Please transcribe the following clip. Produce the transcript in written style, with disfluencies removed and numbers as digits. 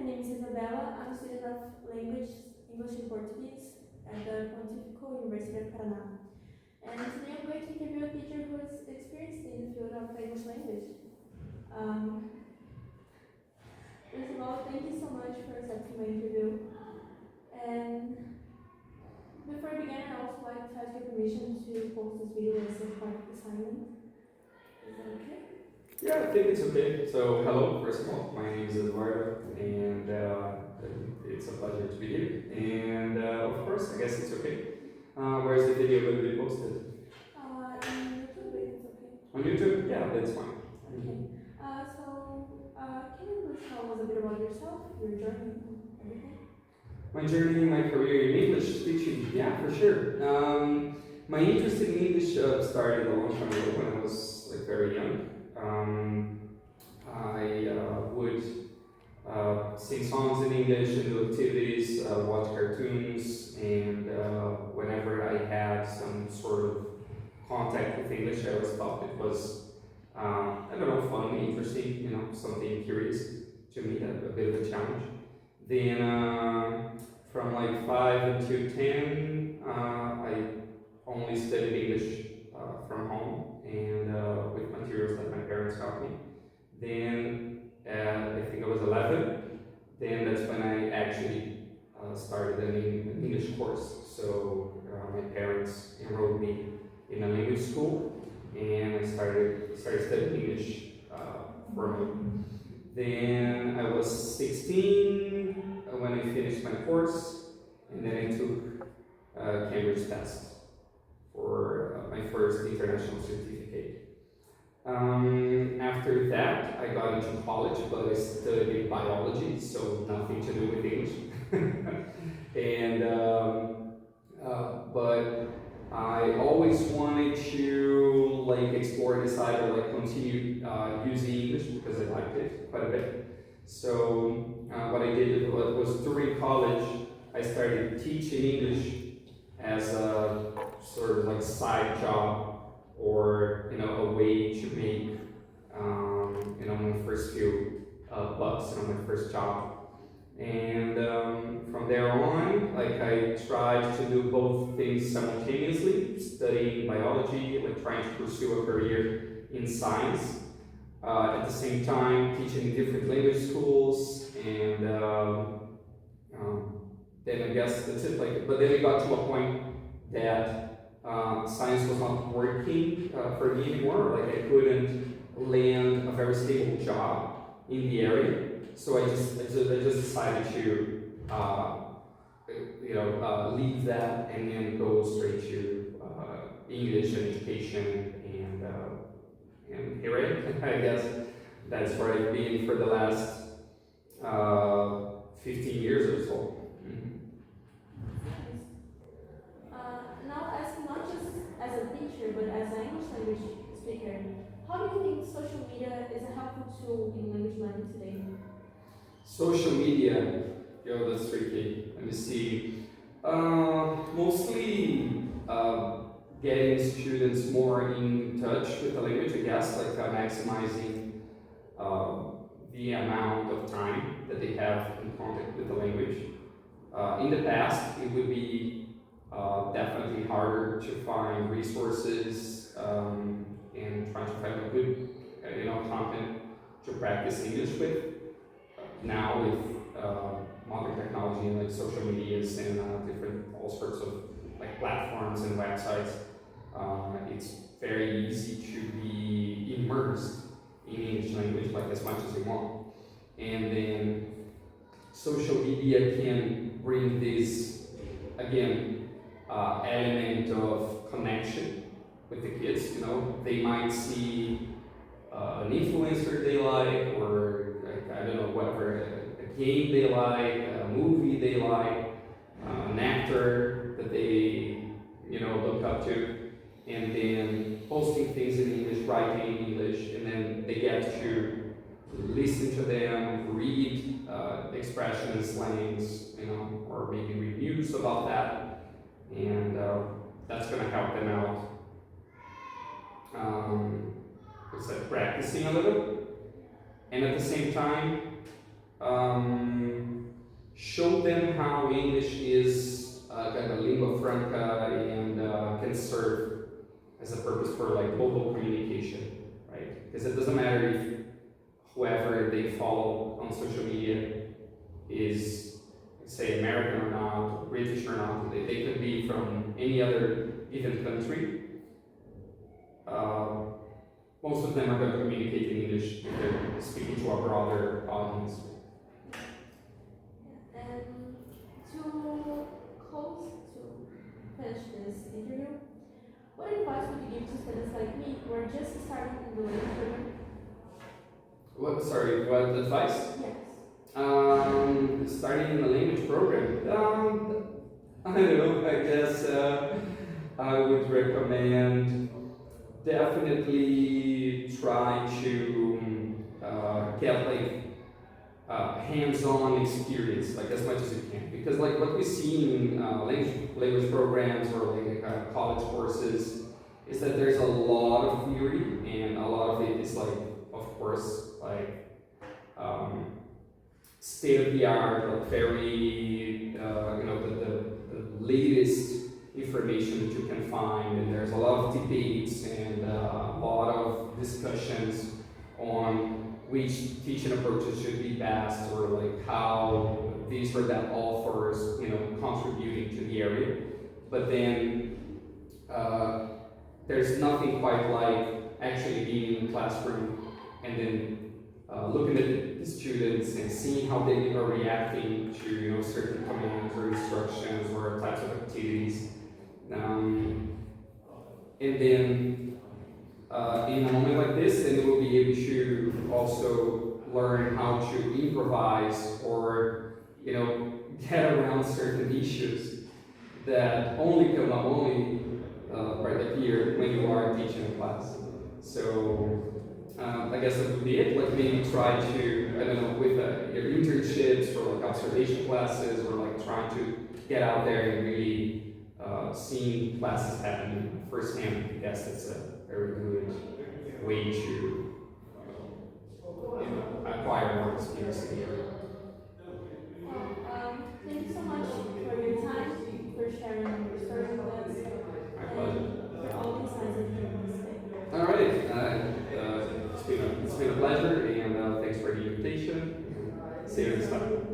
my name is Isabella. I'm a student of language, English and Portuguese at the Pontifical University of Paraná. And today I'm going to interview a teacher who is experienced in the field of English language. First of all, thank you so much for accepting my interview. And before I begin, I also like to ask your permission to post this video as a part of the assignment. Is that okay? Yeah, I think it's okay. So, hello, first of all, my name is Eduardo, and it's a pleasure to be here. And of course, I guess it's okay. Where's the video going to be posted? On YouTube, it's okay. On YouTube? Yeah, that's fine. Okay. Can you please tell us a bit about yourself, your journey, and everything? My journey, my career in English teaching, yeah, for sure. My interest in English started a long time ago when I was very young. I would sing songs in English and do activities, watch cartoons, and whenever I had some sort of contact with English, I always thought it was, fun, interesting, something curious to me, a bit of a challenge. Then from like 5 until 10, I only studied English from home and with materials that my parents got me. Then I think I was 11, then that's when I actually started an English course. So my parents enrolled me in a language school and I started studying English for me. Then I was 16 when I finished my course, and then I took a Cambridge test for my first international certificate. After that, I got into college, but I studied biology, so nothing to do with English. And but I always wanted to explore this side or continue using English because I liked it quite a bit. So what I did was during college, I started teaching English as a sort of side job or a way to make my first few bucks, my first job. And from there on, I tried to do both things simultaneously, studying biology, trying to pursue a career in science. At the same time, teaching in different language schools, and then I guess that's it. But then it got to a point that science was not working for me anymore. I couldn't land a very stable job in the area. So I just decided to leave that and then go straight to English and education, and here I guess that's where I've been for the last 15 years or so. Now, as not just as a teacher, but as an English language speaker, how do you think social media is a helpful tool in language learning today? Social media, that's tricky. Let me see. Mostly getting students more in touch with the language, I guess, maximizing the amount of time that they have in contact with the language. In the past, it would be definitely harder to find resources and trying to find a good content to practice English with. Now with modern technology and social medias and all sorts of platforms and websites, it's very easy to be immersed in English language as much as you want. And then social media can bring this again element of connection with the kids. They might see an influencer they like, or whatever, a game they like, a movie they like, an actor that they look up to, and then posting things in English, writing in English, and then they get to listen to them, read expressions, slangs, or maybe reviews about that, and that's going to help them out. Practicing a little, and at the same time, them how English is kind of a lingua franca and can serve as a purpose for like global communication, right? Because it doesn't matter if whoever they follow on social media is, say, American or not, British or not. They could be from any other even country. Most of them are going to communicate in English if they're speaking to a broader audience. And to finish this interview, what advice would you give to students like me who are just starting in the language program? What advice? Yes. Starting in the language program. I don't know, I guess I would recommend definitely try to get like hands-on experience, like as much as you can. Because like what we see in language programs or like college courses is that there's a lot of theory and a lot of it is like, of course, like state of the art, like very, the latest information that you can find, and there's a lot of debates and a lot of discussions on which teaching approaches should be best, or like how these or that authors, contributing to the area. But then there's nothing quite like actually being in the classroom and then looking at the students and seeing how they are reacting to certain commands or instructions or types of activities. And then in a moment like this, then we'll be able to also learn how to improvise or get around certain issues that only come up right appear when you are teaching a class. So I guess that would be it. Like maybe try to, I don't know, with your internships or like observation classes, or like trying to get out there and really seeing classes happening firsthand. I guess that's a very good way to acquire more experience in the area. Thank you so much for your time, for sharing your story with us, My pleasure. and for all the insights that you gave us today. All right. It's been a pleasure, and thanks for the invitation. See you next time.